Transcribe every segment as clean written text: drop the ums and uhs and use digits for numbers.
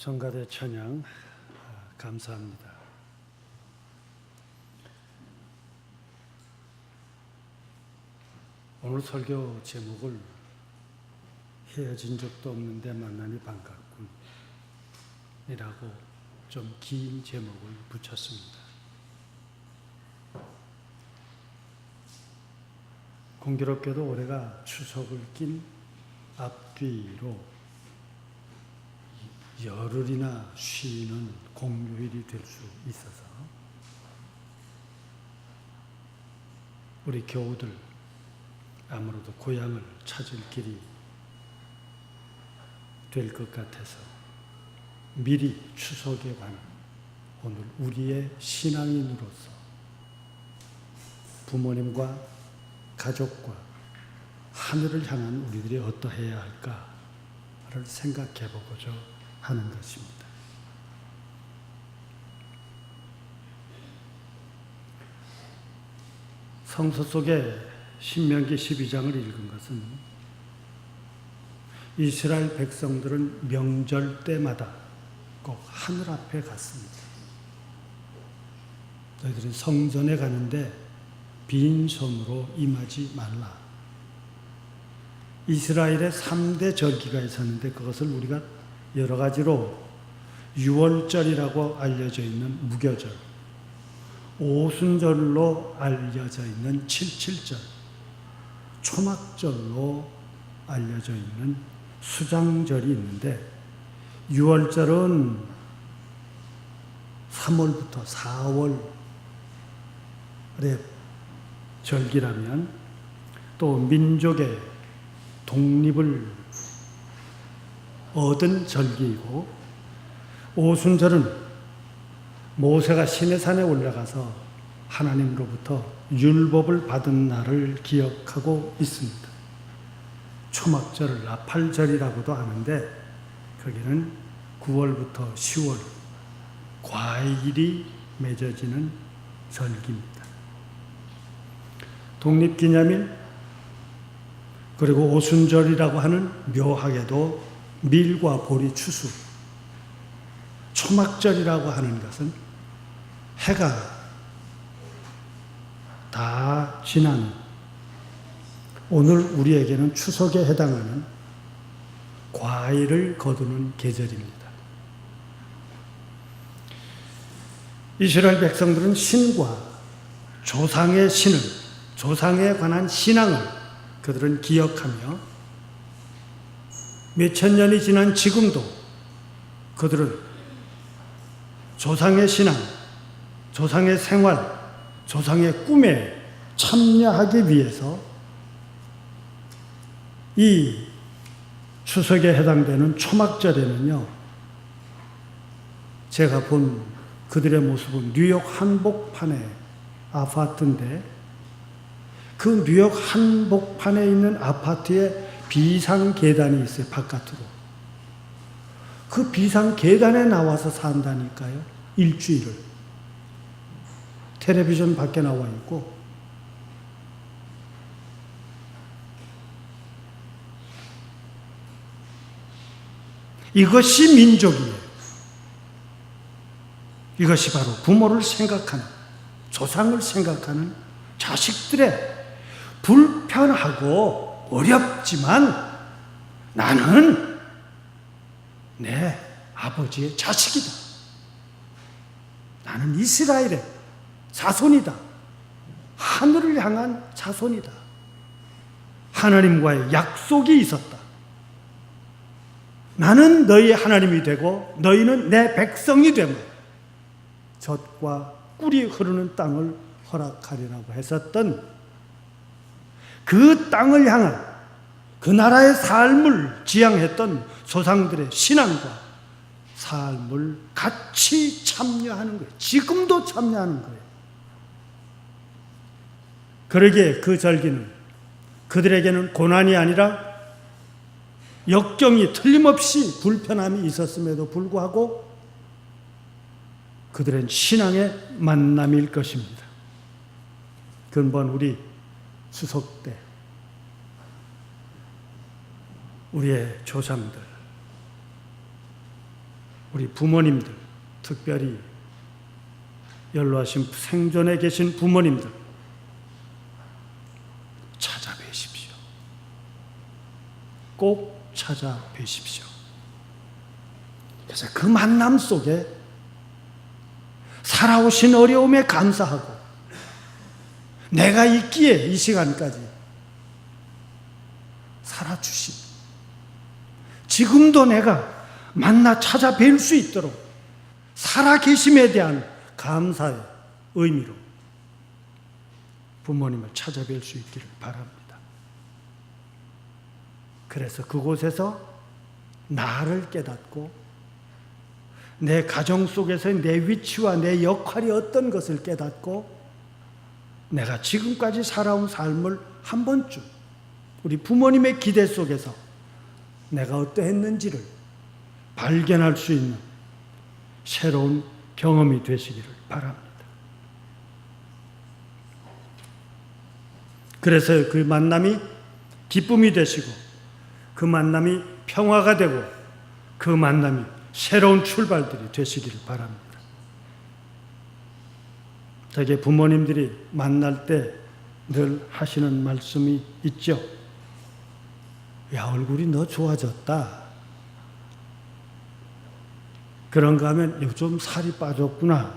성가대 찬양 감사합니다. 오늘 설교 제목을 헤어진 적도 없는데 만나니 반갑군 이라고 좀 긴 제목을 붙였습니다. 공교롭게도 올해가 추석을 낀 앞뒤로 열흘이나 쉬는 공휴일이 될 수 있어서 우리 교우들 아무래도 고향을 찾을 길이 될 것 같아서 미리 추석에 관한 오늘 우리의 신앙인으로서 부모님과 가족과 하늘을 향한 우리들이 어떠해야 할까를 생각해 보고자 하는 것입니다. 성서 속에 신명기 12장을 읽은 것은 이스라엘 백성들은 명절 때마다 꼭 하늘 앞에 갔습니다. 너희들은 성전에 가는데 빈손으로 임하지 말라. 이스라엘의 3대 절기가 있었는데 그것을 우리가 여러 가지로 유월절이라고 알려져 있는 무교절, 오순절로 알려져 있는 칠칠절, 초막절로 알려져 있는 수장절이 있는데 유월절은 3월부터 4월의 절기라면 또 민족의 독립을 얻은 절기이고 오순절은 모세가 시내산에 올라가서 하나님으로부터 율법을 받은 날을 기억하고 있습니다. 초막절을 나팔절이라고도 하는데 거기는 9월부터 10월 과일이 맺어지는 절기입니다. 독립기념일 그리고 오순절이라고 하는 묘하게도 밀과 보리 추수, 초막절이라고 하는 것은 해가 다 지나는 오늘 우리에게는 추석에 해당하는 과일을 거두는 계절입니다. 이스라엘 백성들은 신과 조상의 신을, 조상에 관한 신앙을 그들은 기억하며 몇천 년이 지난 지금도 그들은 조상의 신앙, 조상의 생활, 조상의 꿈에 참여하기 위해서 이 추석에 해당되는 초막절에는요, 제가 본 그들의 모습은 뉴욕 한복판의 아파트인데 그 뉴욕 한복판에 있는 아파트에 비상 계단이 있어요. 바깥으로. 그 비상 계단에 나와서 산다니까요. 일주일을. 텔레비전 밖에 나와 있고 이것이 민족이에요. 이것이 바로 부모를 생각하는, 조상을 생각하는 자식들의 불편하고 어렵지만 나는 내 아버지의 자식이다. 나는 이스라엘의 자손이다. 하늘을 향한 자손이다. 하나님과의 약속이 있었다. 나는 너희의 하나님이 되고 너희는 내 백성이 되며 젖과 꿀이 흐르는 땅을 허락하리라고 했었던 그 땅을 향한 그 나라의 삶을 지향했던 조상들의 신앙과 삶을 같이 참여하는 거예요. 지금도 참여하는 거예요. 그러기에 그 절기는 그들에게는 고난이 아니라 역경이 틀림없이 불편함이 있었음에도 불구하고 그들은 신앙의 만남일 것입니다. 근본 우리 추석 때 우리의 조상들 우리 부모님들, 특별히 연로하신 생존에 계신 부모님들 찾아뵈십시오. 꼭 찾아뵈십시오. 그래서 그 만남 속에 살아오신 어려움에 감사하고 내가 있기에 이 시간까지 살아주신, 지금도 내가 만나 찾아뵐 수 있도록 살아계심에 대한 감사의 의미로 부모님을 찾아뵐 수 있기를 바랍니다. 그래서 그곳에서 나를 깨닫고 내 가정 속에서 내 위치와 내 역할이 어떤 것을 깨닫고 내가 지금까지 살아온 삶을 한 번쯤 우리 부모님의 기대 속에서 내가 어떠했는지를 발견할 수 있는 새로운 경험이 되시기를 바랍니다. 그래서 그 만남이 기쁨이 되시고 그 만남이 평화가 되고 그 만남이 새로운 출발들이 되시기를 바랍니다. 되게 부모님들이 만날 때 늘 하시는 말씀이 있죠. 야, 얼굴이 너 좋아졌다. 그런가 하면 요즘 살이 빠졌구나.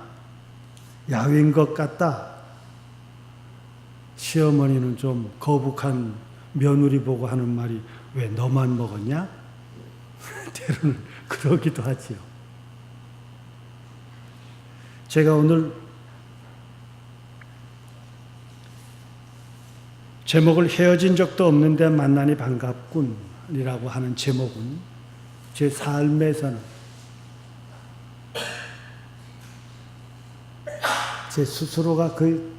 야윈 것 같다. 시어머니는 좀 거북한 며느리 보고 하는 말이 왜 너만 먹었냐? 때로는 그러기도 하지요. 제가 오늘 제목을 헤어진 적도 없는데 만나니 반갑군이라고 하는 제목은 제 삶에서는 제 스스로가 그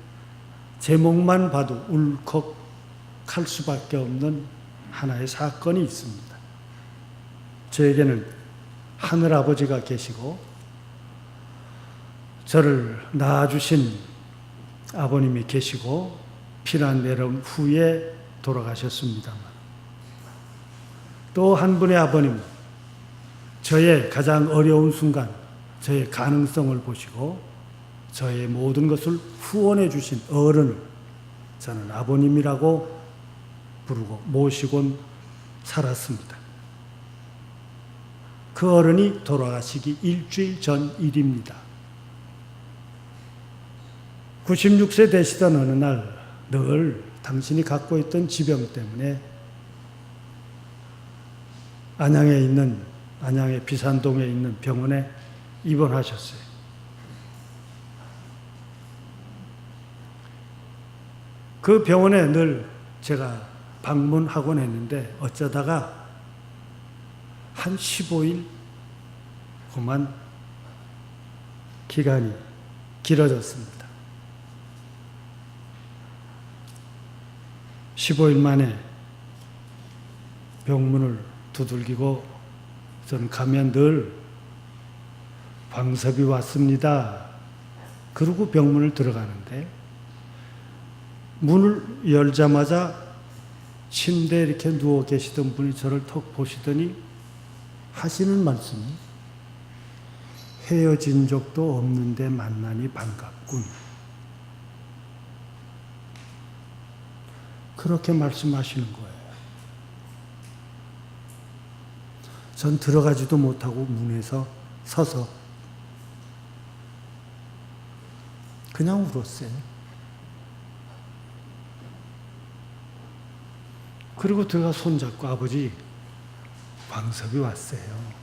제목만 봐도 울컥할 수밖에 없는 하나의 사건이 있습니다. 저에게는 하늘아버지가 계시고 저를 낳아주신 아버님이 계시고 피난내름 후에 돌아가셨습니다만 또 한 분의 아버님, 저의 가장 어려운 순간 저의 가능성을 보시고 저의 모든 것을 후원해 주신 어른을 저는 아버님이라고 부르고 모시곤 살았습니다. 그 어른이 돌아가시기 일주일 전 일입니다. 96세 되시던 어느 날 늘 당신이 갖고 있던 지병 때문에 안양의 비산동에 있는 병원에 입원하셨어요. 그 병원에 늘 제가 방문하곤 했는데 어쩌다가 한 15일 그만 기간이 길어졌습니다. 15일 만에 병문을 두들기고 저는 가면 늘 광섭이 왔습니다. 그러고 병문을 들어가는데 문을 열자마자 침대에 이렇게 누워 계시던 분이 저를 턱 보시더니 하시는 말씀이 헤어진 적도 없는데 만나니 반갑군. 그렇게 말씀하시는 거예요. 전 들어가지도 못하고 문에서 서서 그냥 울었어요. 그리고 들어가 손잡고 아버지 광섭이 왔어요.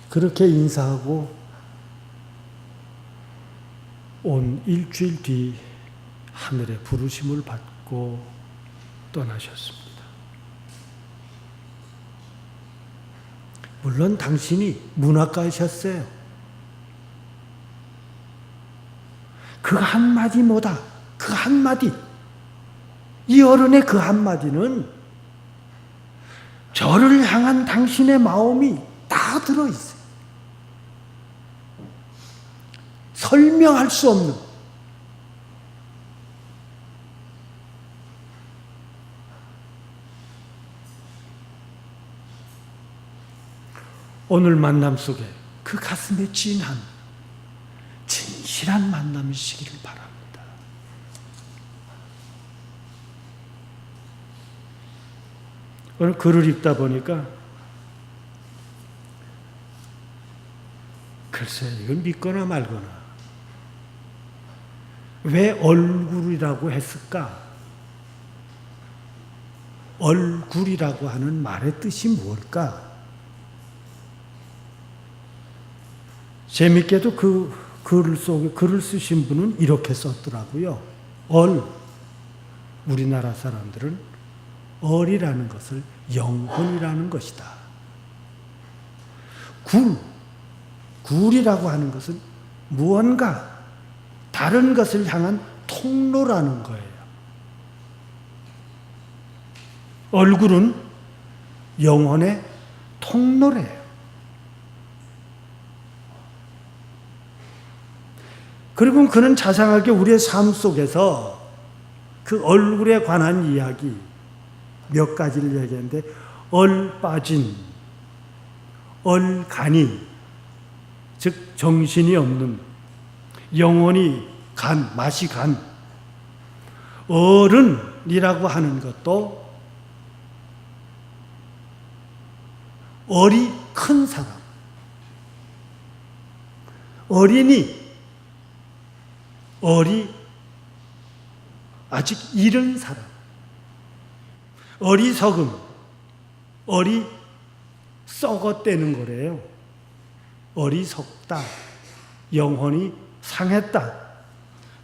그렇게 인사하고 온 일주일 뒤 하늘의 부르심을 받고 떠나셨습니다. 물론 당신이 문학가이셨어요. 그 한마디 뭐다? 그 한마디, 이 어른의 그 한마디는 저를 향한 당신의 마음이 다 들어있어요. 설명할 수 없는 오늘 만남 속에 그 가슴에 진한 진실한 만남이시기를 바랍니다. 오늘 글을 읽다 보니까 글쎄 이건 믿거나 말거나 왜 얼굴이라고 했을까? 얼굴이라고 하는 말의 뜻이 뭘까? 재밌게도 그 글을 쓰신 분은 이렇게 썼더라고요. 우리나라 사람들은 얼이라는 것을 영혼이라는 것이다. 굴이라고 하는 것은 무언가 다른 것을 향한 통로라는 거예요. 얼굴은 영혼의 통로래요. 그리고 그는 자상하게 우리의 삶 속에서 그 얼굴에 관한 이야기 몇 가지를 얘기했는데, 얼빠진, 얼간이, 즉 정신이 없는, 영혼이 맛이 간, 어른이라고 하는 것도 얼이 큰 사람, 어린이, 얼이 아직 이른 사람, 어리석음, 얼이 썩었다는 거래요. 어리석다, 영혼이 상했다.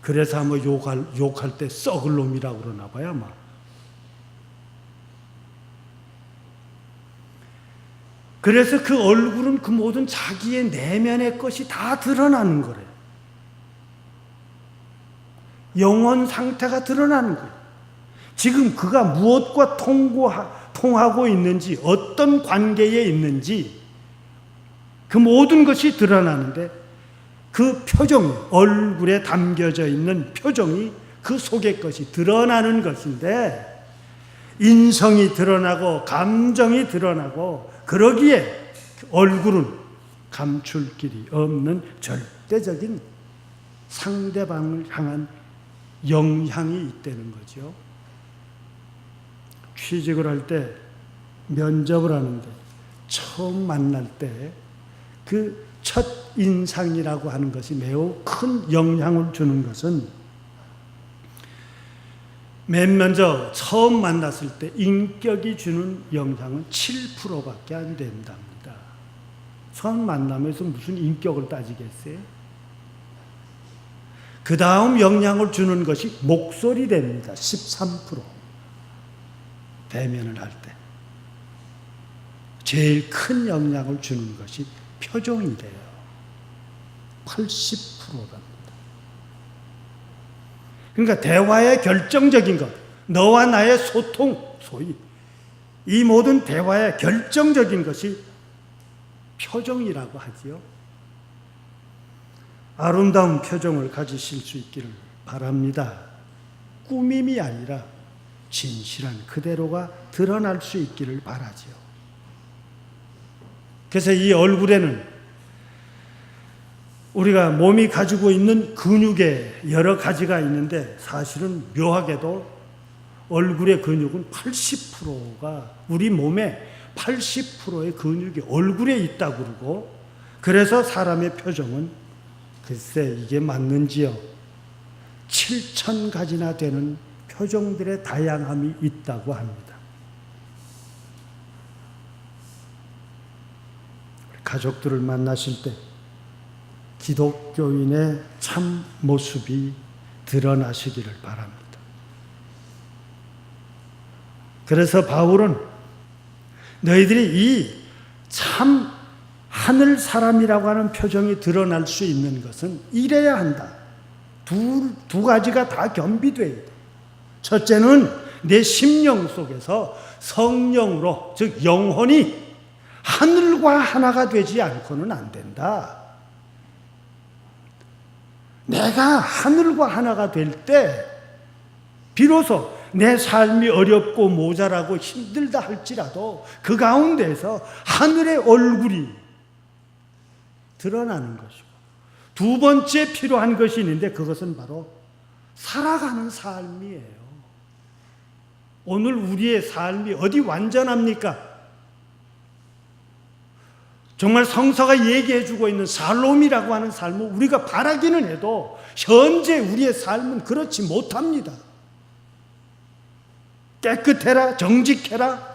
그래서 아마 욕할 때 썩을 놈이라고 그러나 봐요, 아마. 그래서 그 얼굴은 그 모든 자기의 내면의 것이 다 드러나는 거래요. 영혼 상태가 드러나는 거예요. 지금 그가 무엇과 통하고 있는지, 어떤 관계에 있는지 그 모든 것이 드러나는데, 그 표정, 얼굴에 담겨져 있는 표정이 그 속의 것이 드러나는 것인데, 인성이 드러나고 감정이 드러나고 그러기에 얼굴은 감출 길이 없는 절대적인 상대방을 향한 영향이 있다는 거죠. 취직을 할 때, 면접을 하는데 처음 만날 때 그 첫 인상이라고 하는 것이 매우 큰 영향을 주는 것은, 맨 먼저 처음 만났을 때 인격이 주는 영향은 7%밖에 안 된답니다. 처음 만남에서 무슨 인격을 따지겠어요? 그 다음 영향을 주는 것이 목소리 됩니다. 13%. 대면을 할 때. 제일 큰 영향을 주는 것이 표정이래요. 80%랍니다. 그러니까 대화의 결정적인 것, 너와 나의 소통, 소위 이 모든 대화의 결정적인 것이 표정이라고 하지요. 아름다운 표정을 가지실 수 있기를 바랍니다. 꾸밈이 아니라 진실한 그대로가 드러날 수 있기를 바라지요. 그래서 이 얼굴에는 우리가 몸이 가지고 있는 근육에 여러 가지가 있는데, 사실은 묘하게도 얼굴의 근육은 80%가, 우리 몸의 80%의 근육이 얼굴에 있다고 그러고, 그래서 사람의 표정은 글쎄 이게 맞는지요, 7,000가지나 되는 표정들의 다양함이 있다고 합니다. 가족들을 만나실 때 기독교인의 참 모습이 드러나시기를 바랍니다. 그래서 바울은 너희들이 이 참 하늘 사람이라고 하는 표정이 드러날 수 있는 것은 이래야 한다. 두 가지가 다 겸비돼야 돼. 첫째는 내 심령 속에서 성령으로, 즉 영혼이 하늘과 하나가 되지 않고는 안 된다. 내가 하늘과 하나가 될 때 비로소 내 삶이 어렵고 모자라고 힘들다 할지라도 그 가운데서 하늘의 얼굴이 드러나는 것이고, 두 번째 필요한 것이 있는데 그것은 바로 살아가는 삶이에요. 오늘 우리의 삶이 어디 완전합니까? 정말 성서가 얘기해주고 있는 샬롬이라고 하는 삶을 우리가 바라기는 해도 현재 우리의 삶은 그렇지 못합니다. 깨끗해라, 정직해라,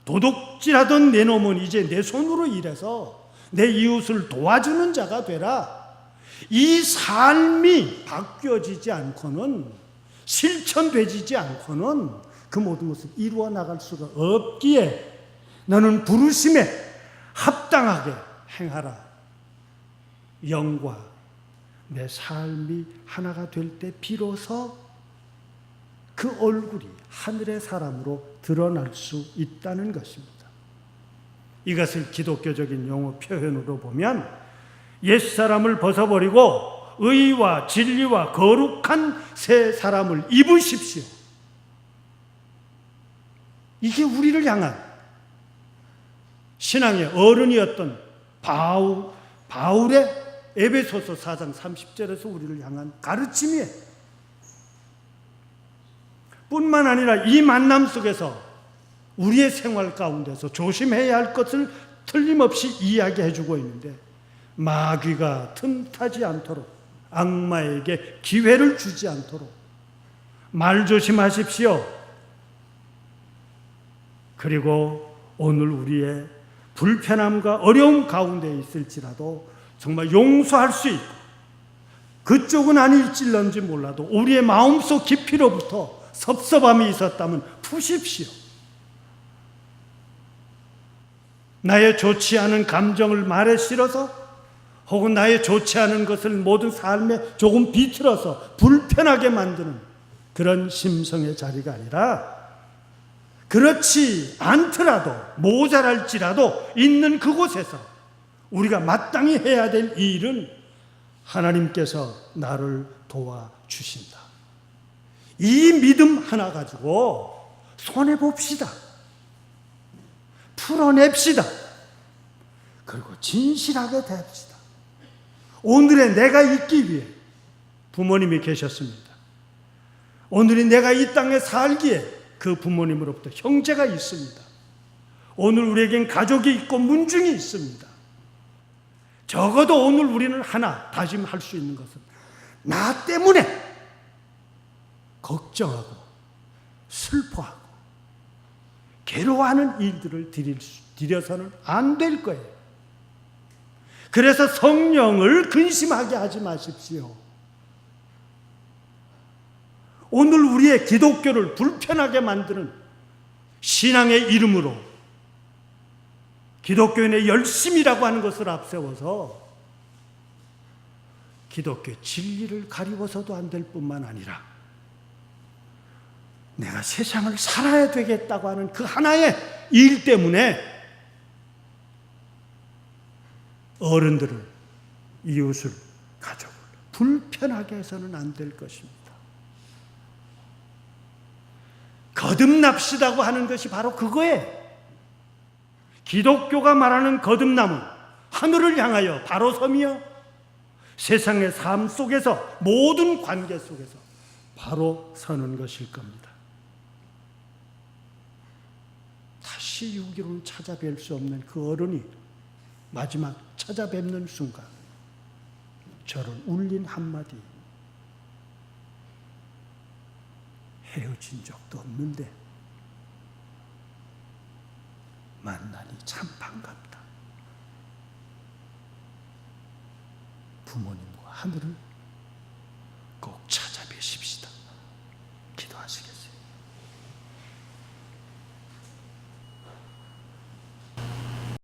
도둑질하던 내 놈은 이제 내 손으로 일해서 내 이웃을 도와주는 자가 되라. 이 삶이 바뀌어지지 않고는, 실천되지 않고는 그 모든 것을 이루어 나갈 수가 없기에 너는 부르심에 합당하게 행하라. 영과 내 삶이 하나가 될 때 비로소 그 얼굴이 하늘의 사람으로 드러날 수 있다는 것입니다. 이것을 기독교적인 용어 표현으로 보면 옛사람을 벗어버리고 의와 진리와 거룩한 새 사람을 입으십시오. 이게 우리를 향한 신앙의 어른이었던 바울의 에베소서 4장 30절에서 우리를 향한 가르침이에요. 뿐만 아니라 이 만남 속에서 우리의 생활 가운데서 조심해야 할 것을 틀림없이 이야기해 주고 있는데, 마귀가 틈타지 않도록, 악마에게 기회를 주지 않도록 말 조심하십시오. 그리고 오늘 우리의 불편함과 어려움 가운데 있을지라도 정말 용서할 수 있고, 그쪽은 아닐지런지 몰라도 우리의 마음속 깊이로부터 섭섭함이 있었다면 푸십시오. 나의 좋지 않은 감정을 말에 실어서, 혹은 나의 좋지 않은 것을 모든 삶에 조금 비틀어서 불편하게 만드는 그런 심성의 자리가 아니라, 그렇지 않더라도 모자랄지라도 있는 그곳에서 우리가 마땅히 해야 될 일은 하나님께서 나를 도와주신다. 이 믿음 하나 가지고 손해봅시다. 풀어냅시다. 그리고 진실하게 대합시다. 오늘의 내가 있기 위해 부모님이 계셨습니다. 오늘의 내가 이 땅에 살기에 그 부모님으로부터 형제가 있습니다. 오늘 우리에겐 가족이 있고 문중이 있습니다. 적어도 오늘 우리는 하나 다짐할 수 있는 것은, 나 때문에 걱정하고 슬퍼하고 괴로워하는 일들을 들여서는 안 될 거예요. 그래서 성령을 근심하게 하지 마십시오. 오늘 우리의 기독교를 불편하게 만드는 신앙의 이름으로 기독교인의 열심이라고 하는 것을 앞세워서 기독교의 진리를 가리워서도 안 될 뿐만 아니라 내가 세상을 살아야 되겠다고 하는 그 하나의 일 때문에 어른들을, 이웃을, 가족을 불편하게 해서는 안 될 것입니다. 거듭납시다고 하는 것이 바로 그거예요. 기독교가 말하는 거듭남은 하늘을 향하여 바로 섬이요, 세상의 삶 속에서, 모든 관계 속에서 바로 서는 것일 겁니다. 다시 유기로는 찾아뵐 수 없는 그 어른이 마지막 찾아뵙는 순간 저를 울린 한마디, 헤어진 적도 없는데 만나니 참 반갑다. 부모님과 하늘을 꼭 찾아뵈십시다. 기도하시겠어요?